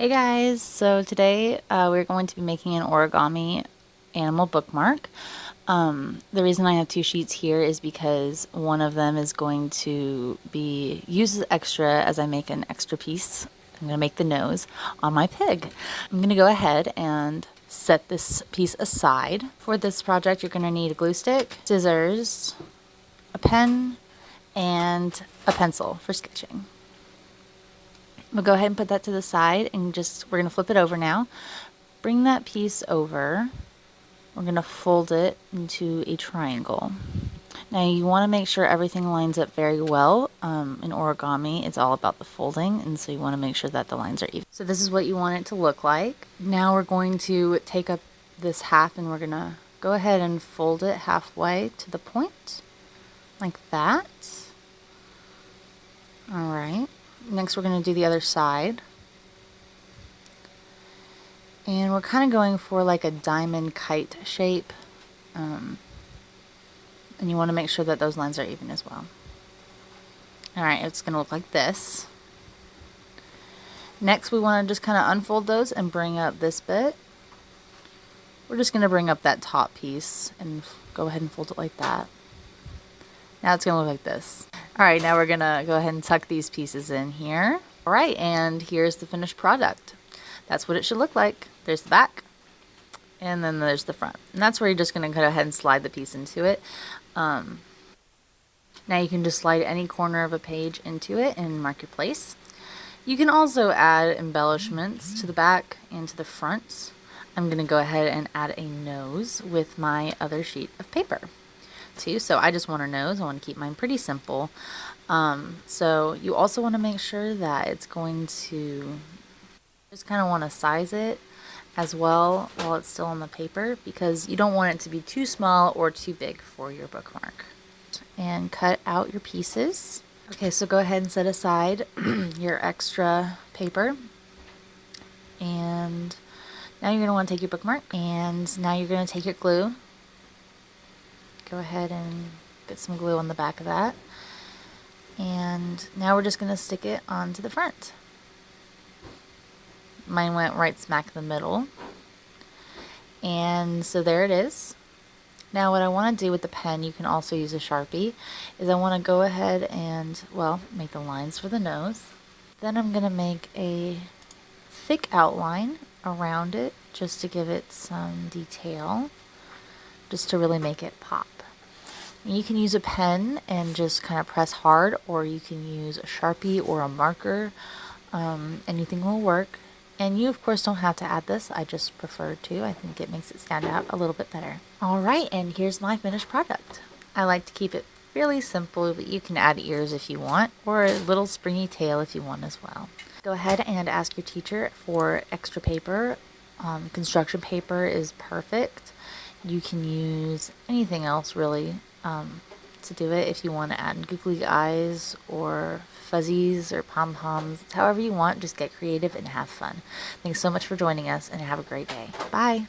Hey guys, so today we're going to be making an Origami Animal Bookmark. The reason I have two sheets here is because one of them is going to be used as extra as I make an extra piece. I'm going to make the nose on my pig. I'm going to go ahead and set this piece aside. For this project, you're going to need a glue stick, scissors, a pen, and a pencil for sketching. We'll go ahead and put that to the side and we're going to flip it over now. Bring that piece over. We're going to fold it into a triangle. Now you want to make sure everything lines up very well. In origami, it's all about the folding, and so you want to make sure that the lines are even. So this is what you want it to look like. Now we're going to take up this half and we're going to go ahead and fold it halfway to the point, like that. All right. Next, we're going to do the other side. And we're kind of going for like a diamond kite shape. And you want to make sure that those lines are even as well. Alright, it's going to look like this. Next, we want to just kind of unfold those and bring up this bit. We're just going to bring up that top piece and go ahead and fold it like that. Now it's going to look like this. Alright, now we're going to go ahead and tuck these pieces in here. Alright, and here's the finished product. That's what it should look like. There's the back, and then there's the front. And that's where you're just going to go ahead and slide the piece into it. Now you can just slide any corner of a page into it and mark your place. You can also add embellishments to the back and to the front. I'm going to go ahead and add a nose with my other sheet of paper too. So I just want a nose. I want to keep mine pretty simple. So you also want to make sure that it's going to just kind of want to size it as well while it's still on the paper, because you don't want it to be too small or too big for your bookmark. And cut out your pieces. Okay, so go ahead and set aside your extra paper. And now you're going to want to take your bookmark, and now you're going to take your glue. Go ahead and get some glue on the back of that. And now we're just going to stick it onto the front. Mine went right smack in the middle. And so there it is. Now what I want to do with the pen, you can also use a Sharpie, is I want to go ahead and, well, make the lines for the nose. Then I'm going to make a thick outline around it just to give it some detail, just to really make it pop. You can use a pen and just kind of press hard, or you can use a Sharpie or a marker. Anything will work. And you, of course, don't have to add this. I just prefer to. I think it makes it stand out a little bit better. Alright, and here's my finished product. I like to keep it really simple, but you can add ears if you want, or a little springy tail if you want as well. Go ahead and ask your teacher for extra paper. Construction paper is perfect. You can use anything else really to do it if you want to add googly eyes or fuzzies or pom-poms. However you want, just get creative and have fun. Thanks so much for joining us, and have a great day. Bye!